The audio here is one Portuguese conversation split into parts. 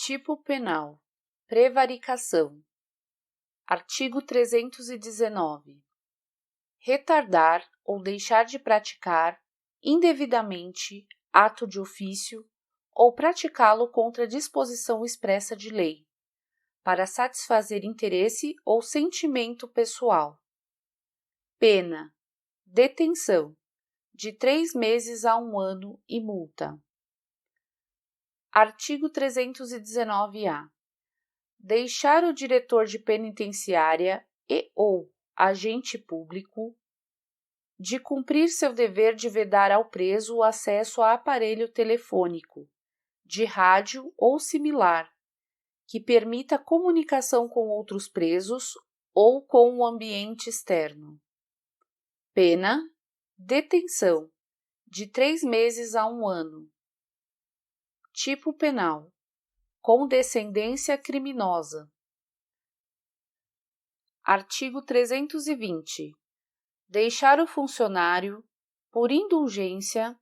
Tipo penal: prevaricação. Artigo 319. Retardar ou deixar de praticar indevidamente ato de ofício ou praticá-lo contra disposição expressa de lei, para satisfazer interesse ou sentimento pessoal. Pena: detenção, de 3 meses a 1 ano e multa. Artigo 319-A. Deixar o diretor de penitenciária ou agente público de cumprir seu dever de vedar ao preso o acesso a aparelho telefônico, de rádio ou similar, que permita comunicação com outros presos ou com o ambiente externo. Pena: detenção, de 3 meses a 1 ano. Tipo penal: condescendência criminosa. Artigo 320. Deixar o funcionário, por indulgência,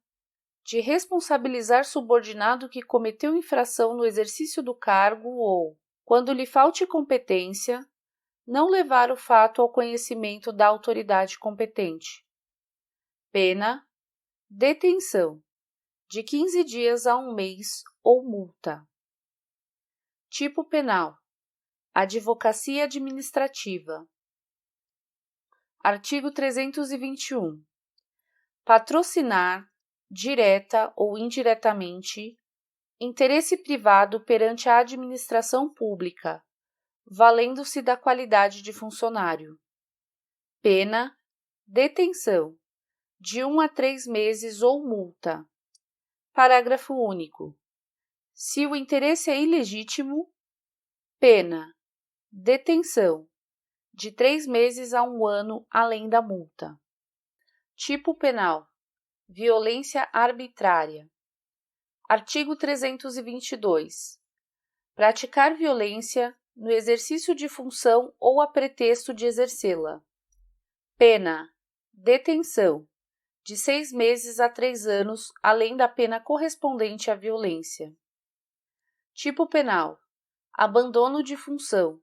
de responsabilizar subordinado que cometeu infração no exercício do cargo ou, quando lhe falte competência, não levar o fato ao conhecimento da autoridade competente. Pena: detenção, de 15 dias a 1 mês ou multa. Tipo penal: advocacia administrativa. Artigo 321. Patrocinar, direta ou indiretamente, interesse privado perante a administração pública, valendo-se da qualidade de funcionário. Pena: detenção, de 1 a 3 meses ou multa. Parágrafo único. Se o interesse é ilegítimo, pena: detenção, de 3 meses a 1 ano, além da multa. Tipo penal: violência arbitrária. Artigo 322. Praticar violência no exercício de função ou a pretexto de exercê-la. Pena: detenção, de 6 meses a 3 anos, além da pena correspondente à violência. Tipo penal: abandono de função.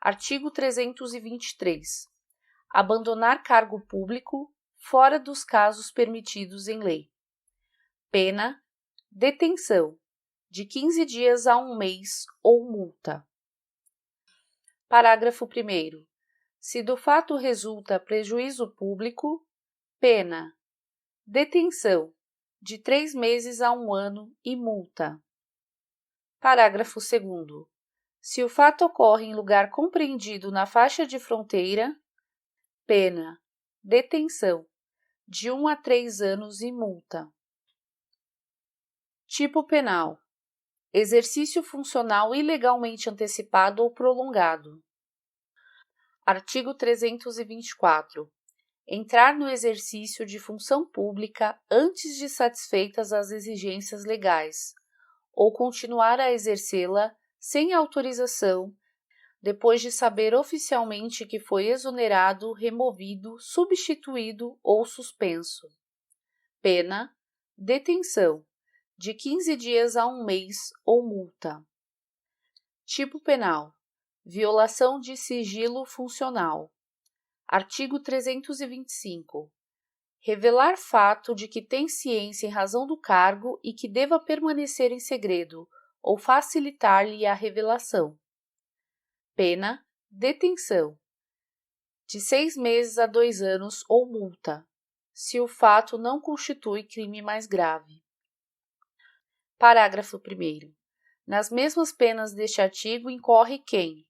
Artigo 323. Abandonar cargo público fora dos casos permitidos em lei. Pena: detenção, de 15 dias a 1 mês ou multa. Parágrafo 1º. Se do fato resulta prejuízo público, pena: detenção, de 3 meses a 1 ano e multa. Parágrafo 2º. Se o fato ocorre em lugar compreendido na faixa de fronteira, pena: detenção, de 1 a 3 anos e multa. Tipo penal: exercício funcional ilegalmente antecipado ou prolongado. Artigo 324. Entrar no exercício de função pública antes de satisfeitas as exigências legais, ou continuar a exercê-la sem autorização, depois de saber oficialmente que foi exonerado, removido, substituído ou suspenso. Pena: detenção, de 15 dias a 1 mês ou multa. Tipo penal: violação de sigilo funcional. Artigo 325. Revelar fato de que tem ciência em razão do cargo e que deva permanecer em segredo, ou facilitar-lhe a revelação. Pena: detenção, de 6 meses a 2 anos ou multa, se o fato não constitui crime mais grave. Parágrafo 1º. Nas mesmas penas deste artigo incorre quem: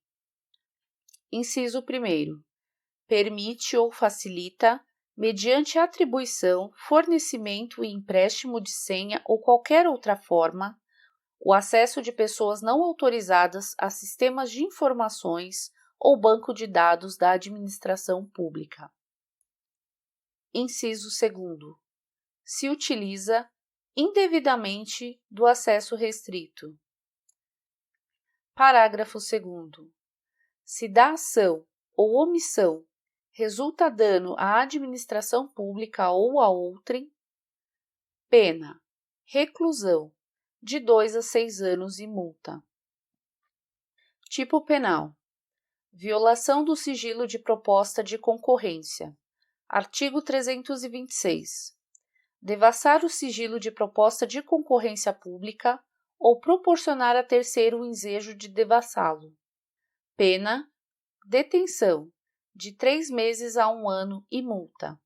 inciso 1º. Permite ou facilita, mediante atribuição, fornecimento e empréstimo de senha ou qualquer outra forma, o acesso de pessoas não autorizadas a sistemas de informações ou banco de dados da administração pública. Inciso 2º. Se utiliza indevidamente do acesso restrito. Parágrafo 2º. Se da ação ou omissão resulta dano à administração pública ou a outrem, pena: reclusão, de 2 a 6 anos e multa. Tipo penal: violação do sigilo de proposta de concorrência. Artigo 326. Devassar o sigilo de proposta de concorrência pública ou proporcionar a terceiro o ensejo de devassá-lo. Pena: detenção, de 3 meses a 1 ano e multa.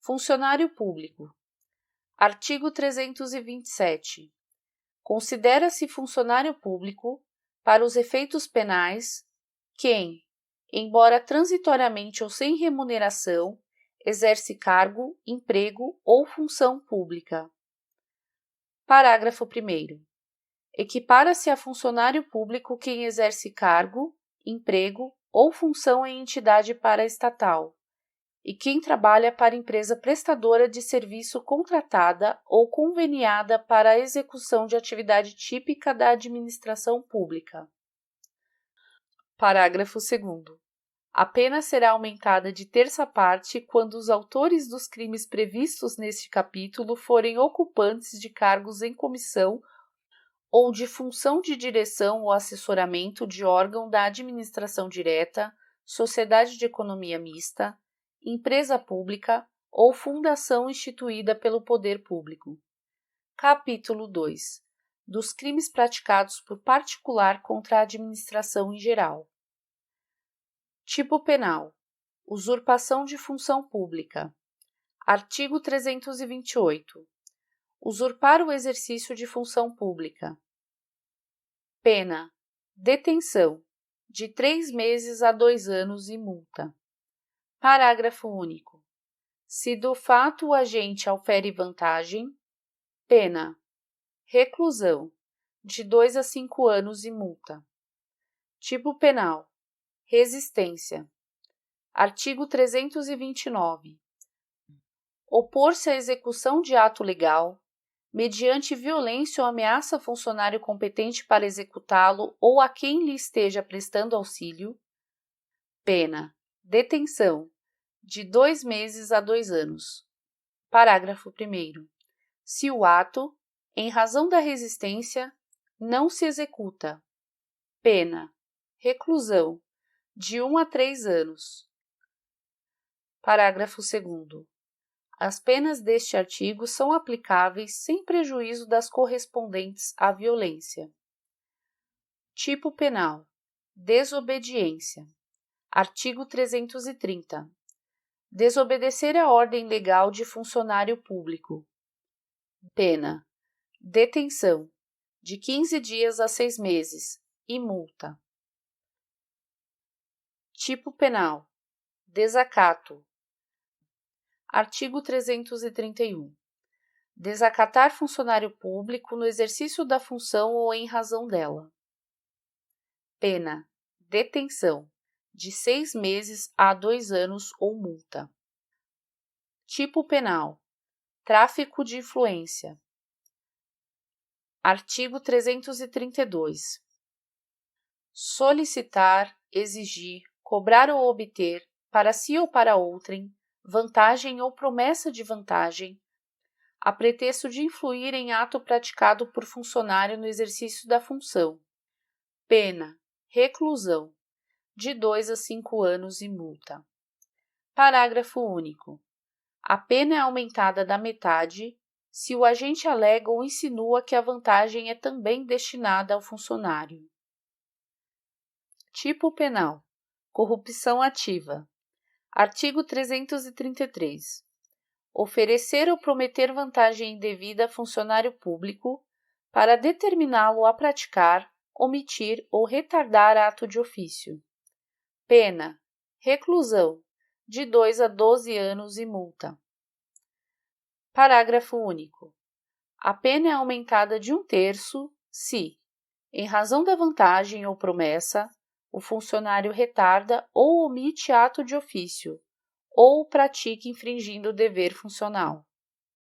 Funcionário público. Artigo 327. Considera-se funcionário público, para os efeitos penais, quem, embora transitoriamente ou sem remuneração, exerce cargo, emprego ou função pública. Parágrafo 1º. Equipara-se a funcionário público quem exerce cargo, emprego ou função em entidade paraestatal, e quem trabalha para empresa prestadora de serviço contratada ou conveniada para a execução de atividade típica da administração pública. Parágrafo 2º. A pena será aumentada de terça parte quando os autores dos crimes previstos neste capítulo forem ocupantes de cargos em comissão ou de função de direção ou assessoramento de órgão da administração direta, sociedade de economia mista, empresa pública ou fundação instituída pelo poder público. Capítulo 2. Dos crimes praticados por particular contra a administração em geral. Tipo penal: usurpação de função pública. Artigo 328. Usurpar o exercício de função pública. Pena: detenção, de 3 meses a 2 anos e multa. Parágrafo único. Se do fato o agente aufere vantagem, pena: reclusão, de 2 a 5 anos e multa. Tipo penal: resistência. Artigo 329. Opor-se à execução de ato legal, mediante violência ou ameaça a funcionário competente para executá-lo ou a quem lhe esteja prestando auxílio, pena: detenção, de 2 meses a 2 anos. Parágrafo 1º. Se o ato, em razão da resistência, não se executa, pena: reclusão, de 1 a 3 anos. Parágrafo 2º. As penas deste artigo são aplicáveis sem prejuízo das correspondentes à violência. Tipo penal: desobediência. Artigo 330. Desobedecer a ordem legal de funcionário público. Pena: detenção, de 15 dias a 6 meses e multa. Tipo penal: desacato. Artigo 331. Desacatar funcionário público no exercício da função ou em razão dela. Pena: detenção, de 6 meses a 2 anos ou multa. Tipo penal: tráfico de influência. Artigo 332. Solicitar, exigir, cobrar ou obter, para si ou para outrem, vantagem ou promessa de vantagem, a pretexto de influir em ato praticado por funcionário no exercício da função. Pena: reclusão, de 2 a 5 anos e multa. Parágrafo único. A pena é aumentada da metade se o agente alega ou insinua que a vantagem é também destinada ao funcionário. Tipo penal: corrupção ativa. Artigo 333. Oferecer ou prometer vantagem indevida a funcionário público para determiná-lo a praticar, omitir ou retardar ato de ofício. Pena: reclusão, de 2 a 12 anos e multa. Parágrafo único. A pena é aumentada de 1/3 se, em razão da vantagem ou promessa, o funcionário retarda ou omite ato de ofício, ou pratica infringindo o dever funcional.